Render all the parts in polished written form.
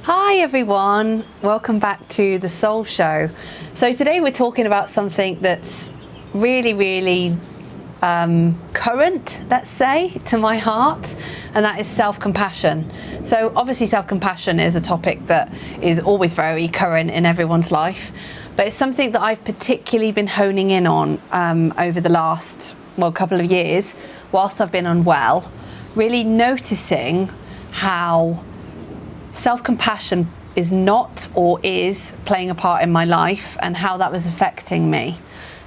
Hi everyone, welcome back to the Soul Show. So today we're talking about something that's really current, let's say, to my heart, and that is self-compassion. So obviously self-compassion is a topic that is always very current in everyone's life, but it's something that I've particularly been honing in on over the last couple of years whilst I've been unwell, really noticing how self-compassion is not or is playing a part in my life and how that was affecting me.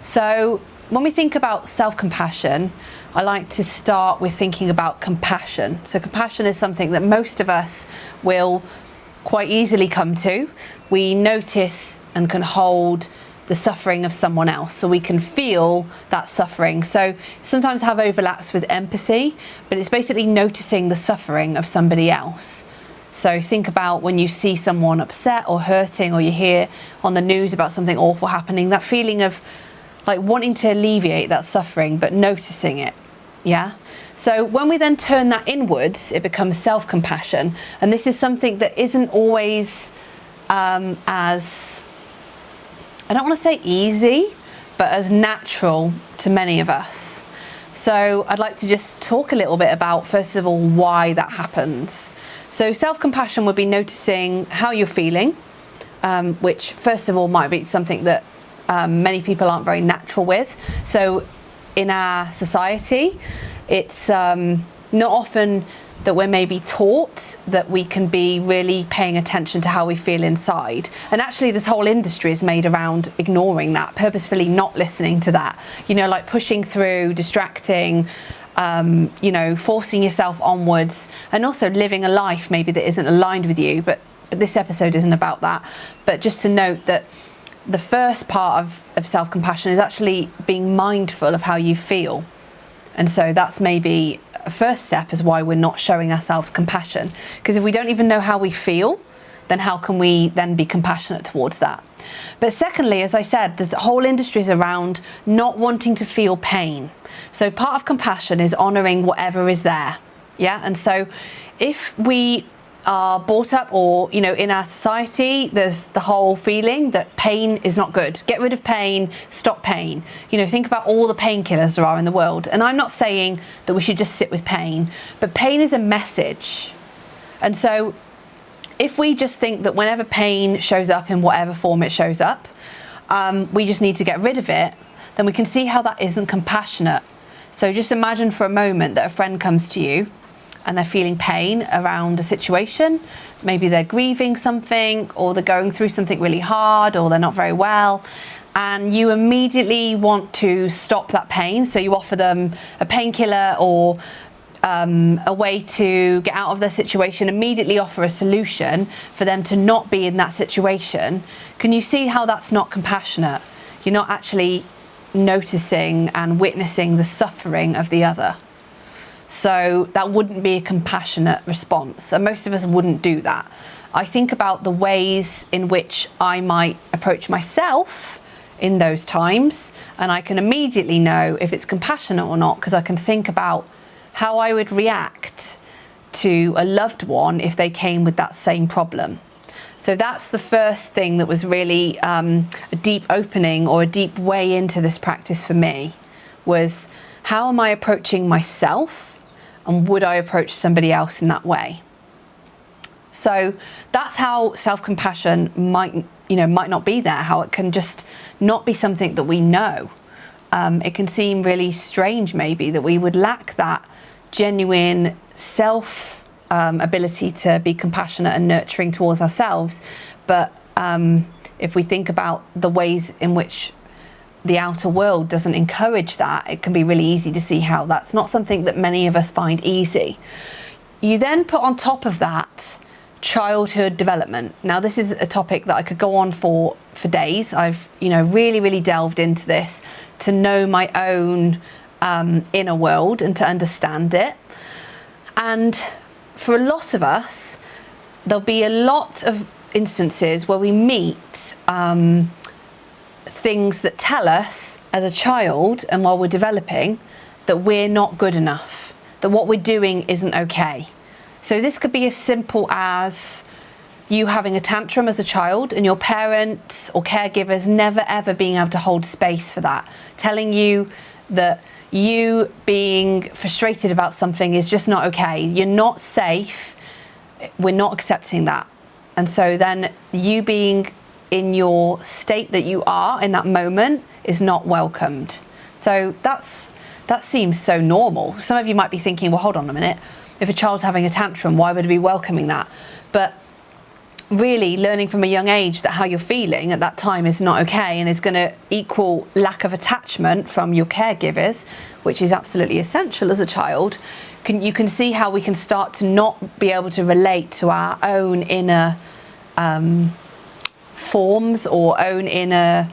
So when we think about self-compassion, I like to start with thinking about compassion. So compassion is something that most of us will quite easily come to. We notice and can hold the suffering of someone else, so we can feel that suffering. So sometimes have overlaps with empathy, but it's basically noticing the suffering of somebody else. So think about when you see someone upset or hurting, or you hear on the news about something awful happening, that feeling of like wanting to alleviate that suffering, but noticing it. Yeah. So when we then turn that inwards, it becomes self-compassion. And this is something that isn't always as, I don't want to say easy, but as natural to many of us. So I'd like to just talk a little bit about, first of all, why that happens. So self-compassion would be noticing how you're feeling, which first of all might be something that many people aren't very natural with. So in our society, it's not often that we're maybe taught that we can be really paying attention to how we feel inside. And actually this whole industry is made around ignoring that, purposefully not listening to that, like pushing through, distracting, forcing yourself onwards, and also living a life maybe that isn't aligned with you. But this episode isn't about that. But just to note that the first part of self-compassion is actually being mindful of how you feel. And so that's maybe a first step as why we're not showing ourselves compassion. Because if we don't even know how we feel, then how can we then be compassionate towards that? But secondly, as I said, there's whole industries around not wanting to feel pain. So part of compassion is honouring whatever is there. Yeah. And so if we are brought up, or in our society, there's the whole feeling that pain is not good. Get rid of pain, stop pain. Think about all the painkillers there are in the world. And I'm not saying that we should just sit with pain, but pain is a message. And so if we just think that whenever pain shows up in whatever form it shows up, we just need to get rid of it, then we can see how that isn't compassionate. So just imagine for a moment that a friend comes to you and they're feeling pain around a situation. Maybe they're grieving something, or they're going through something really hard, or they're not very well. And you immediately want to stop that pain. So you offer them a painkiller or a way to get out of their situation, immediately offer a solution for them to not be in that situation. Can you see how that's not compassionate? You're not actually noticing and witnessing the suffering of the other. So that wouldn't be a compassionate response, and most of us wouldn't do that. I think about the ways in which I might approach myself in those times, and I can immediately know if it's compassionate or not, because I can think about how I would react to a loved one if they came with that same problem. So that's the first thing that was really a deep opening, or a deep way into this practice for me, was how am I approaching myself? And would I approach somebody else in that way? So that's how self-compassion might not be there, how it can just not be something that we know. It can seem really strange maybe that we would lack that genuine ability to be compassionate and nurturing towards ourselves. But if we think about the ways in which the outer world doesn't encourage that, it can be really easy to see how that's not something that many of us find easy. You then put on top of that childhood development. Now this is a topic that I could go on for days. I've really delved into this to know my own inner world and to understand it. And for a lot of us, there'll be a lot of instances where we meet things that tell us as a child, and while we're developing, that we're not good enough, that what we're doing isn't okay. So this could be as simple as you having a tantrum as a child and your parents or caregivers never ever being able to hold space for that, telling you that you being frustrated about something is just not okay, you're not safe, we're not accepting that. And so then you being in your state that you are in that moment is not welcomed. So that seems so normal. Some of you might be thinking, well, hold on a minute, if a child's having a tantrum, why would we be welcoming that? But really learning from a young age that how you're feeling at that time is not okay and is going to equal lack of attachment from your caregivers, which is absolutely essential as a child. You can see how we can start to not be able to relate to our own inner forms or own inner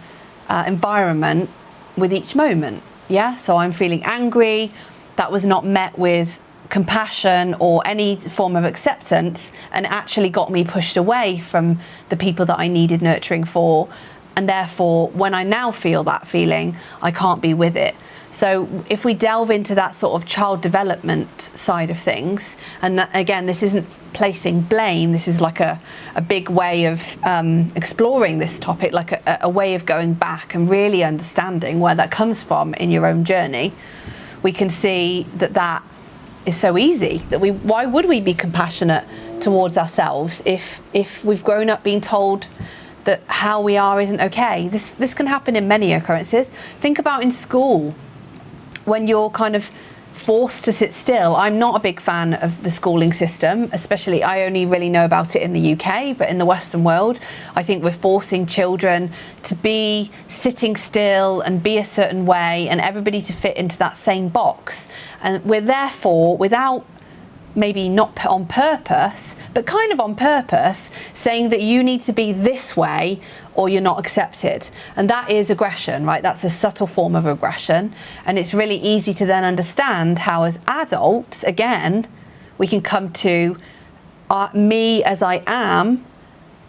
environment with each moment. Yeah, so I'm feeling angry, that was not met with compassion or any form of acceptance, and actually got me pushed away from the people that I needed nurturing for, and therefore when I now feel that feeling, I can't be with it. So if we delve into that sort of child development side of things, and that, again, this isn't placing blame, this is like a big way of exploring this topic, like a way of going back and really understanding where that comes from in your own journey, we can see that that is so easy, that why would we be compassionate towards ourselves if we've grown up being told that how we are isn't okay? This can happen in many occurrences. Think about in school, when you're kind of forced to sit still. I'm not a big fan of the schooling system, especially I only really know about it in the UK, but in the Western world, I think we're forcing children to be sitting still and be a certain way, and everybody to fit into that same box. And we're therefore, without maybe not on purpose, but kind of on purpose, saying that you need to be this way or you're not accepted. And that is aggression, right? That's a subtle form of aggression. And it's really easy to then understand how as adults, again, we can come to me as I am,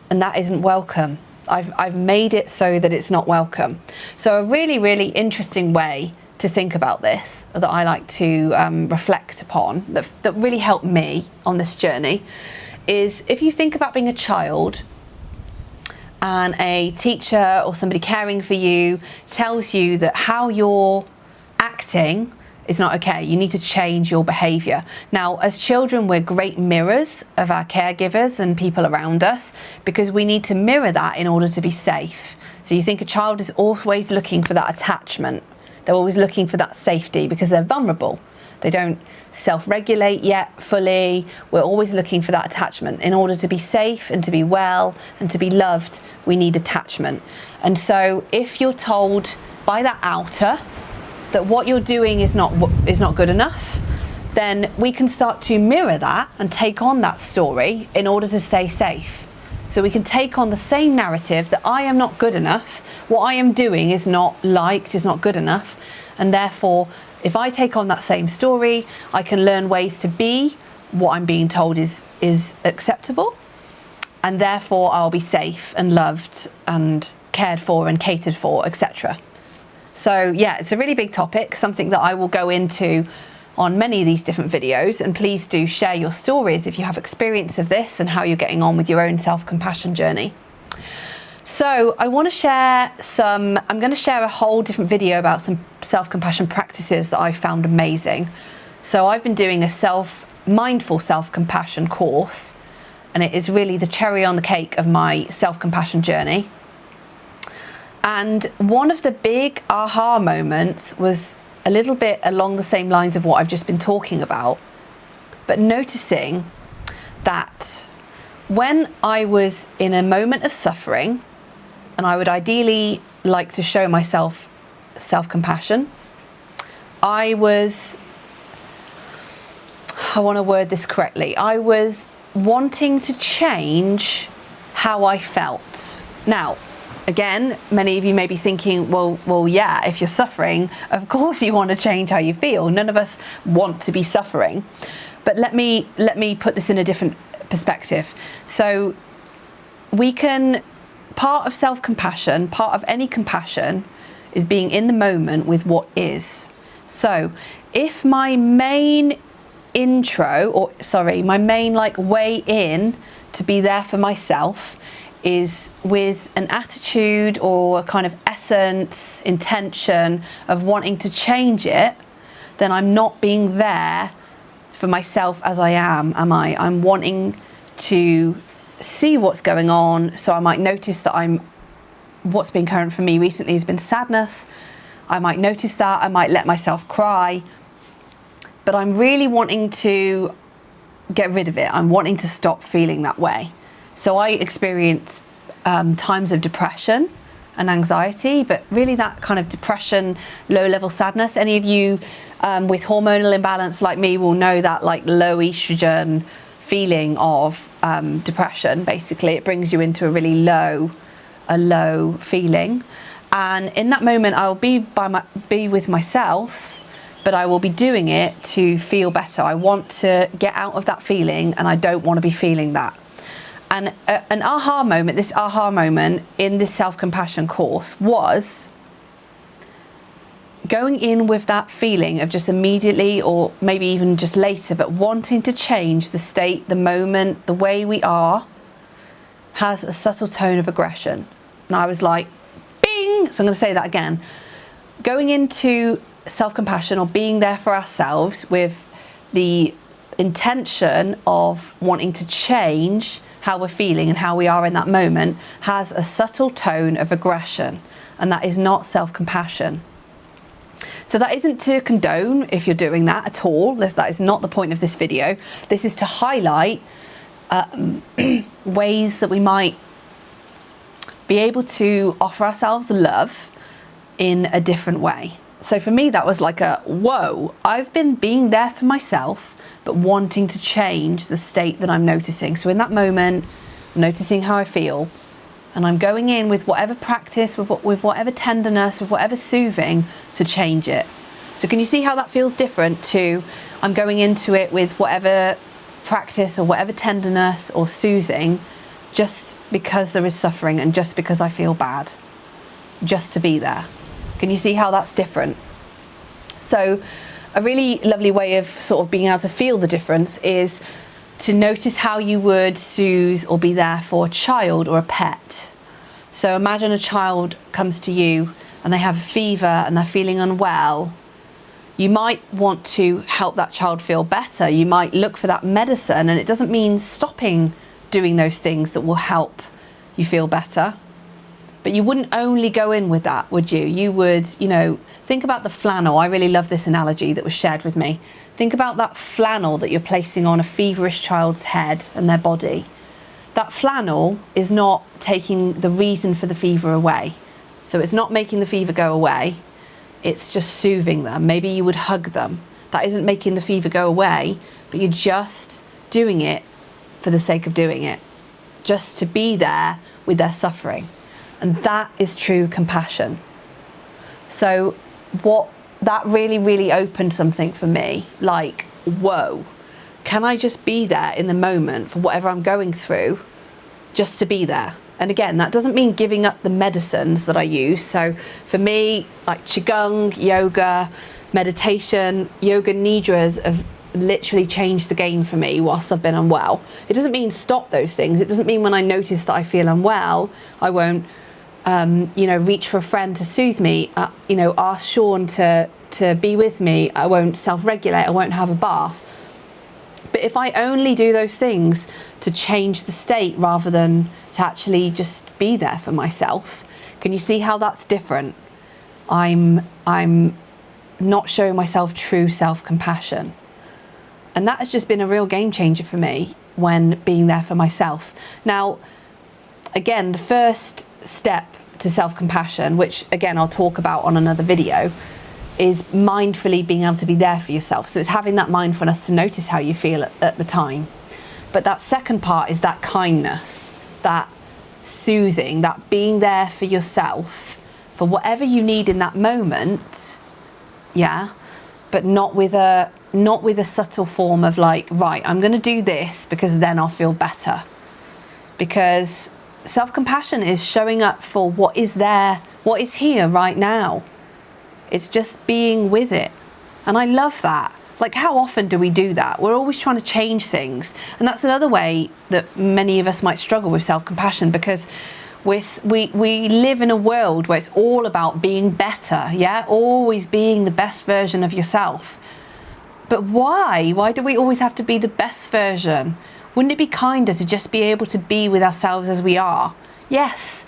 and that isn't welcome. I've made it so that it's not welcome. So a really, really interesting way to think about this that I like to reflect upon, that really helped me on this journey, is if you think about being a child and a teacher or somebody caring for you tells you that how you're acting is not okay, you need to change your behaviour. Now, as children, we're great mirrors of our caregivers and people around us, because we need to mirror that in order to be safe. So you think a child is always looking for that attachment. They're always looking for that safety because they're vulnerable. They don't self-regulate yet fully. We're always looking for that attachment. In order to be safe and to be well and to be loved, we need attachment. And so if you're told by that outer that what you're doing is not good enough, then we can start to mirror that and take on that story in order to stay safe. So we can take on the same narrative that I am not good enough, what I am doing is not liked, is not good enough, and therefore if I take on that same story, I can learn ways to be what I'm being told is acceptable, and therefore I'll be safe and loved and cared for and catered for, etc. So yeah, it's a really big topic, something that I will go into on many of these different videos, and please do share your stories if you have experience of this and how you're getting on with your own self-compassion journey. So I want to share I'm going to share a whole different video about some self-compassion practices that I found amazing. So I've been doing a mindful self-compassion course, and it is really the cherry on the cake of my self-compassion journey. And one of the big aha moments was a little bit along the same lines of what I've just been talking about, but noticing that when I was in a moment of suffering, and I would ideally like to show myself self-compassion, I want to word this correctly, I was wanting to change how I felt. Now, again, many of you may be thinking, well, yeah, if you're suffering, of course you want to change how you feel. None of us want to be suffering. But let me put this in a different perspective. So part of self-compassion, part of any compassion, is being in the moment with what is. So if my main way in to be there for myself is with an attitude or a kind of essence, intention of wanting to change it, then I'm not being there for myself as I am I? I'm wanting to see what's going on. So I might notice that what's been current for me recently has been sadness. I might notice that, I might let myself cry, but I'm really wanting to get rid of it. I'm wanting to stop feeling that way. So I experience times of depression and anxiety, but really that kind of depression, low-level sadness. Any of you with hormonal imbalance like me will know that like low estrogen feeling of depression. Basically, it brings you into a really low feeling. And in that moment, I'll be with myself, but I will be doing it to feel better. I want to get out of that feeling, and I don't want to be feeling that. And this aha moment in this self-compassion course was going in with that feeling of just immediately, or maybe even just later, but wanting to change the state, the moment, the way we are, has a subtle tone of aggression. And I was like, bing! So I'm going to say that again. Going into self-compassion or being there for ourselves with the intention of wanting to change how we're feeling and how we are in that moment has a subtle tone of aggression, and that is not self-compassion. So that isn't to condone if you're doing that at all. That is not the point of this video. This is to highlight ways that we might be able to offer ourselves love in a different way. So for me, that was like a, whoa, I've been being there for myself, but wanting to change the state that I'm noticing. So in that moment, I'm noticing how I feel, and I'm going in with whatever practice, with whatever tenderness, with whatever soothing to change it. So can you see how that feels different to I'm going into it with whatever practice or whatever tenderness or soothing, just because there is suffering and just because I feel bad, just to be there. Can you see how that's different? So a really lovely way of sort of being able to feel the difference is to notice how you would soothe or be there for a child or a pet. So imagine a child comes to you and they have a fever and they're feeling unwell. You might want to help that child feel better. You might look for that medicine, and it doesn't mean stopping doing those things that will help you feel better. But you wouldn't only go in with that, would you? You would, think about the flannel. I really love this analogy that was shared with me. Think about that flannel that you're placing on a feverish child's head and their body. That flannel is not taking the reason for the fever away. So it's not making the fever go away. It's just soothing them. Maybe you would hug them. That isn't making the fever go away, but you're just doing it for the sake of doing it, just to be there with their suffering. And that is true compassion. So that really, really opened something for me, like, whoa, can I just be there in the moment for whatever I'm going through, just to be there? And again, that doesn't mean giving up the medicines that I use. So for me, like Qigong, yoga, meditation, yoga nidras have literally changed the game for me whilst I've been unwell. It doesn't mean stop those things. It doesn't mean when I notice that I feel unwell, I won't reach for a friend to soothe me, ask Sean to be with me. I won't self-regulate, I won't have a bath. But if I only do those things to change the state rather than to actually just be there for myself, can you see how that's different? I'm not showing myself true self-compassion. And that has just been a real game changer for me when being there for myself. Now, again, the first step to self-compassion, which again I'll talk about on another video, is mindfully being able to be there for yourself. So it's having that mindfulness to notice how you feel at the time. But that second part is that kindness, that soothing, that being there for yourself for whatever you need in that moment, but not with a subtle form of like, right, I'm going to do this because then I'll feel better. Because self-compassion is showing up for what is there, what is here right now. It's just being with it. And I love that. Like, how often do we do that? We're always trying to change things. And that's another way that many of us might struggle with self-compassion, because we live in a world where it's all about being better, yeah? Always being the best version of yourself. But why? Why do we always have to be the best version? Wouldn't it be kinder to just be able to be with ourselves as we are? Yes.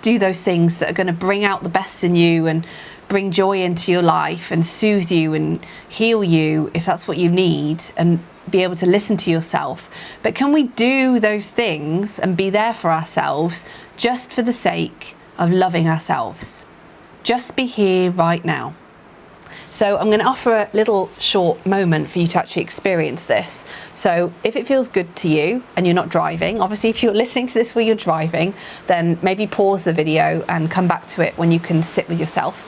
Do those things that are going to bring out the best in you and bring joy into your life and soothe you and heal you if that's what you need, and be able to listen to yourself. But can we do those things and be there for ourselves just for the sake of loving ourselves? Just be here right now. So I'm going to offer a little short moment for you to actually experience this. So if it feels good to you and you're not driving, obviously if you're listening to this while you're driving, then maybe pause the video and come back to it when you can sit with yourself.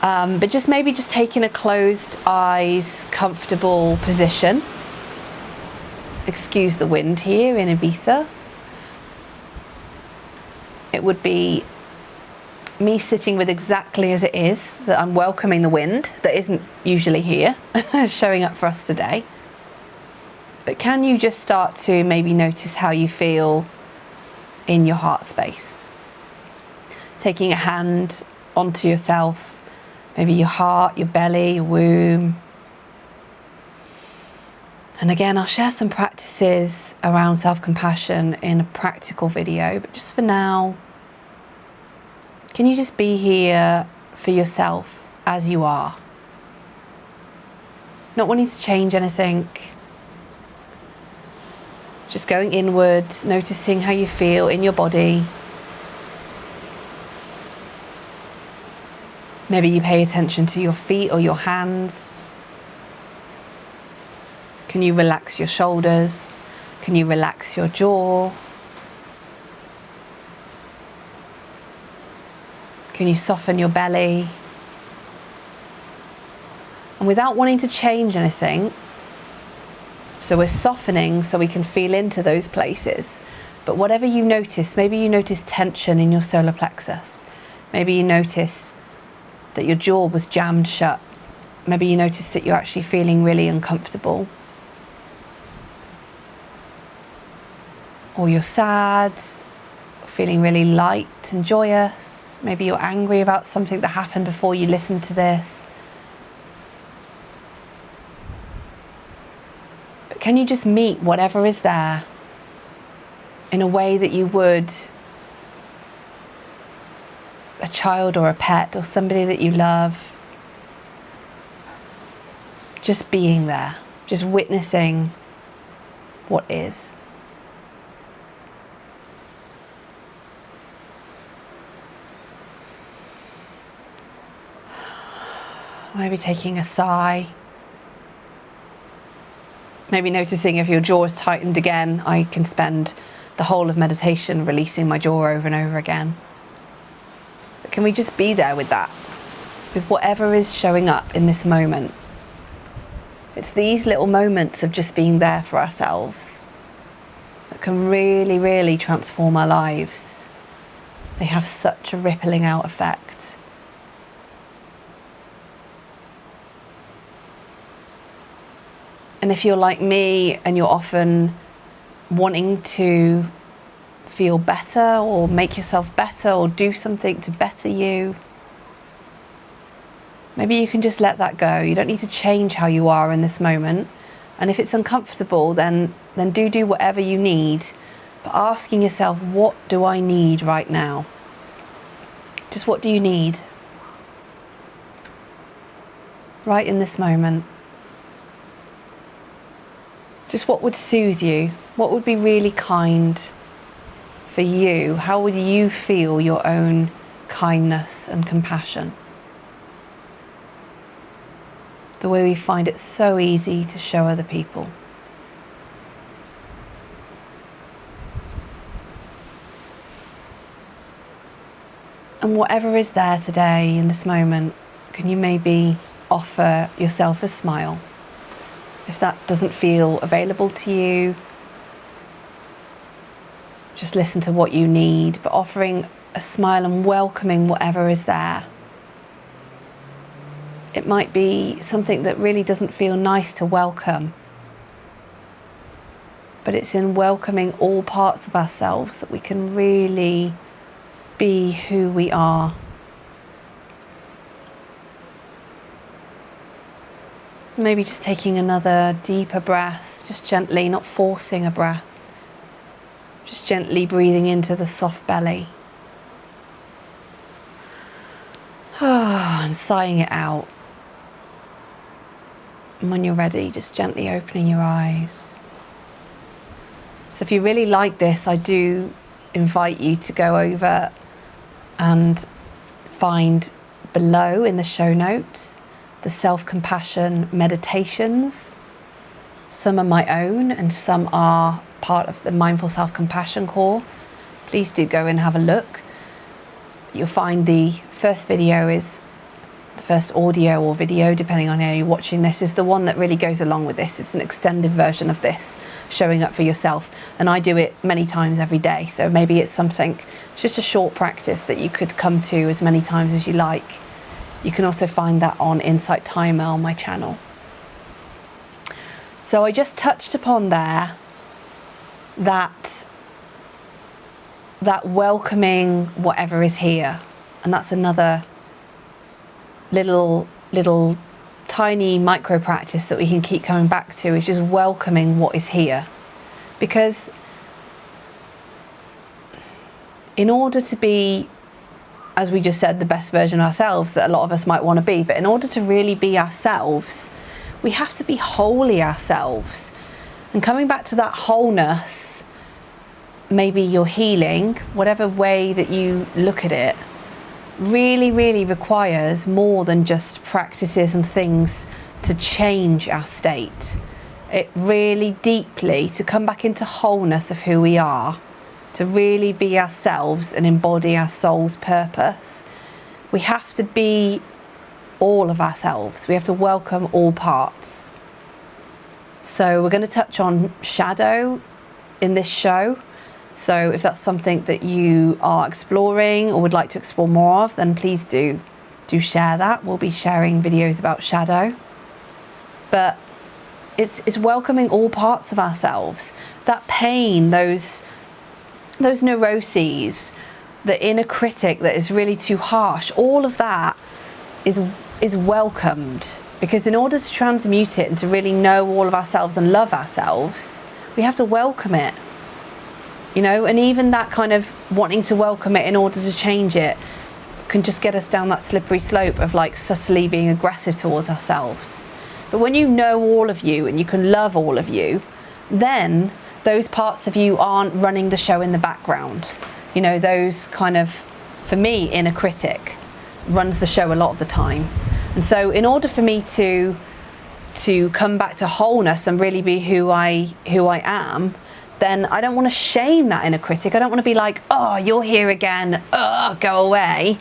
But just maybe just taking a closed eyes, comfortable position. Excuse the wind here in Ibiza. It would be me sitting with exactly as it is, that I'm welcoming the wind that isn't usually here, showing up for us today. But can you just start to maybe notice how you feel in your heart space? Taking a hand onto yourself, maybe your heart, your belly, your womb. And again, I'll share some practices around self-compassion in a practical video, but just for now, can you just be here for yourself as you are? Not wanting to change anything. Just going inward, noticing how you feel in your body. Maybe you pay attention to your feet or your hands. Can you relax your shoulders? Can you relax your jaw? Can you soften your belly? And without wanting to change anything, so we're softening so we can feel into those places. But whatever you notice, maybe you notice tension in your solar plexus. Maybe you notice that your jaw was jammed shut. Maybe you notice that you're actually feeling really uncomfortable. Or you're sad, feeling really light and joyous. Maybe you're angry about something that happened before you listened to this. But can you just meet whatever is there in a way that you would a child or a pet or somebody that you love? Just being there, just witnessing what is. Maybe taking a sigh. Maybe noticing if your jaw is tightened again. I can spend the whole of meditation releasing my jaw over and over again. But can we just be there with that? With whatever is showing up in this moment. It's these little moments of just being there for ourselves that can really, really transform our lives. They have such a rippling out effect. And if you're like me and you're often wanting to feel better or make yourself better or do something to better you, maybe you can just let that go. You don't need to change how you are in this moment. And if it's uncomfortable, then do whatever you need. But asking yourself, what do I need right now? Just what do you need? Right in this moment. Just what would soothe you? What would be really kind for you? How would you feel your own kindness and compassion? The way we find it so easy to show other people. And whatever is there today in this moment, can you maybe offer yourself a smile? If that doesn't feel available to you, just listen to what you need, but offering a smile and welcoming whatever is there. It might be something that really doesn't feel nice to welcome. But it's in welcoming all parts of ourselves that we can really be who we are. Maybe just taking another deeper breath, just gently, not forcing a breath. Just gently breathing into the soft belly. And sighing it out. And when you're ready, just gently opening your eyes. So if you really like this, I do invite you to go over and find below in the show notes the self-compassion meditations. Some are my own and some are part of the Mindful Self-Compassion course. Please do go and have a look. You'll find the first video is the first audio or video, depending on how you're watching this, is the one that really goes along with this. It's an extended version of this, showing up for yourself. And I do it many times every day. So maybe it's something, it's just a short practice that you could come to as many times as you like. You can also find that on Insight Timer on my channel. So I just touched upon there that welcoming whatever is here. And that's another little tiny micro practice that we can keep coming back to, is just welcoming what is here. Because in order to be, as we just said, the best version of ourselves that a lot of us might want to be, but in order to really be ourselves, we have to be wholly ourselves. And coming back to that wholeness, maybe your healing, whatever way that you look at it, really, really requires more than just practices and things to change our state. It really deeply, to come back into wholeness of who we are, to really be ourselves and embody our soul's purpose, we have to be all of ourselves. We have to welcome all parts. So we're going to touch on shadow in this show. So if that's something that you are exploring or would like to explore more of, then please do share that. We'll be sharing videos about shadow. But it's welcoming all parts of ourselves. That pain, those neuroses, the inner critic that is really too harsh, all of that is welcomed. Because in order to transmute it and to really know all of ourselves and love ourselves, we have to welcome it. You know, and even that kind of wanting to welcome it in order to change it can just get us down that slippery slope of like subtly being aggressive towards ourselves. But when you know all of you and you can love all of you, then those parts of you aren't running the show in the background. You know, those kind of, for me, inner critic runs the show a lot of the time. And so in order for me to come back to wholeness and really be who I am, then I don't want to shame that inner critic. I don't want to be like, oh, you're here again, go away.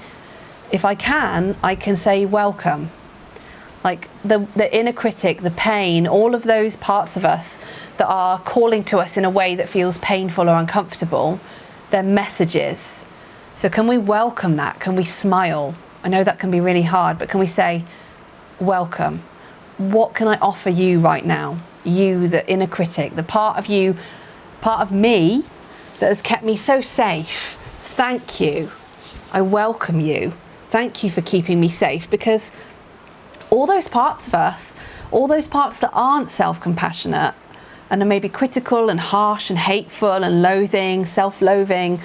If I can say welcome. Like the inner critic, the pain, all of those parts of us that are calling to us in a way that feels painful or uncomfortable, they're messages. So can we welcome that? Can we smile? I know that can be really hard, but can we say, welcome? What can I offer you right now? You, the inner critic, the part of you, part of me that has kept me so safe. Thank you. I welcome you. Thank you for keeping me safe, because all those parts of us, all those parts that aren't self-compassionate and are maybe critical and harsh and hateful and loathing, self-loathing,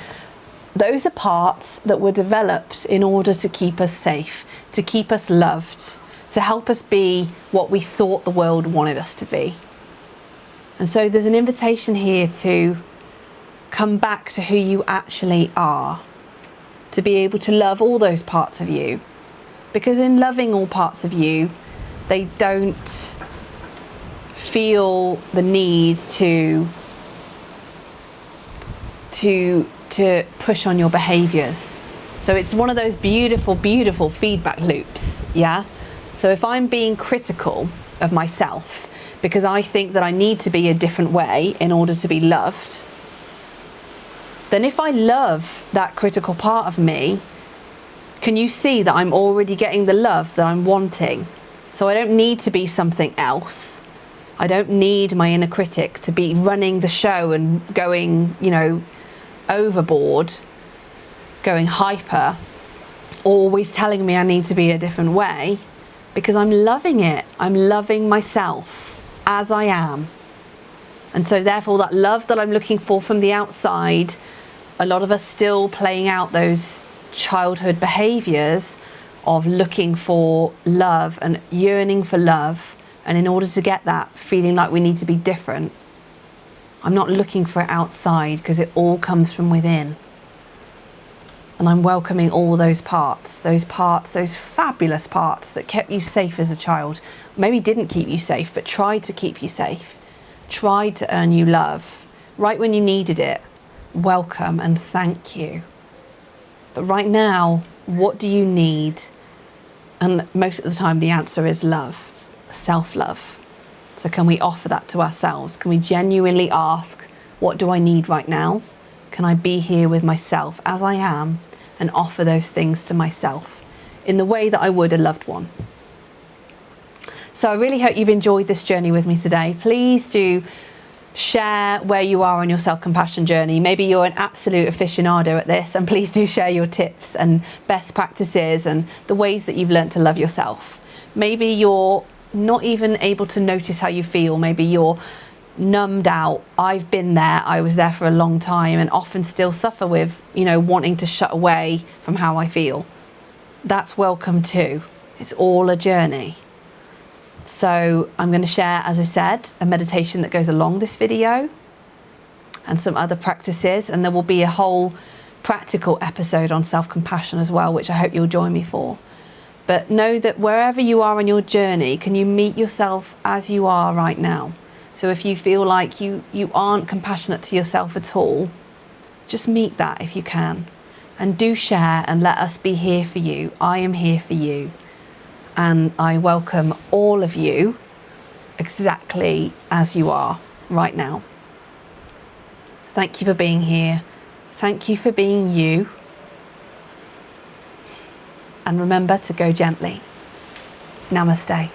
those are parts that were developed in order to keep us safe, to keep us loved, to help us be what we thought the world wanted us to be. And so there's an invitation here to come back to who you actually are, to be able to love all those parts of you. Because in loving all parts of you, they don't feel the need to push on your behaviors. So it's one of those beautiful, beautiful feedback loops, yeah? So if I'm being critical of myself because I think that I need to be a different way in order to be loved, then if I love that critical part of me, can you see that I'm already getting the love that I'm wanting? So I don't need to be something else. I don't need my inner critic to be running the show and going, overboard, going hyper, always telling me I need to be a different way, because I'm loving it. I'm loving myself as I am. And so therefore that love that I'm looking for from the outside, a lot of us still playing out those childhood behaviors of looking for love and yearning for love. And in order to get that, feeling like we need to be different. I'm not looking for it outside, because it all comes from within. And I'm welcoming all those parts, those fabulous parts that kept you safe as a child. Maybe didn't keep you safe, but tried to keep you safe. Tried to earn you love. Right when you needed it. Welcome and thank you. But right now, what do you need? And most of the time the answer is love. Self-love. So can we offer that to ourselves? Can we genuinely ask, what do I need right now? Can I be here with myself as I am and offer those things to myself in the way that I would a loved one? So I really hope you've enjoyed this journey with me today. Please do share where you are on your self-compassion journey. Maybe you're an absolute aficionado at this, and please do share your tips and best practices and the ways that you've learned to love yourself. Maybe you're not even able to notice how you feel. Maybe you're numbed out. I've been there. I was there for a long time and often still suffer with, wanting to shut away from how I feel. That's welcome too. It's all a journey. So I'm going to share, as I said, a meditation that goes along this video and some other practices. And there will be a whole practical episode on self-compassion as well, which I hope you'll join me for. But know that wherever you are on your journey, can you meet yourself as you are right now? So if you feel like you aren't compassionate to yourself at all, just meet that if you can. And do share and let us be here for you. I am here for you. And I welcome all of you exactly as you are right now. So thank you for being here. Thank you for being you. And remember to go gently. Namaste.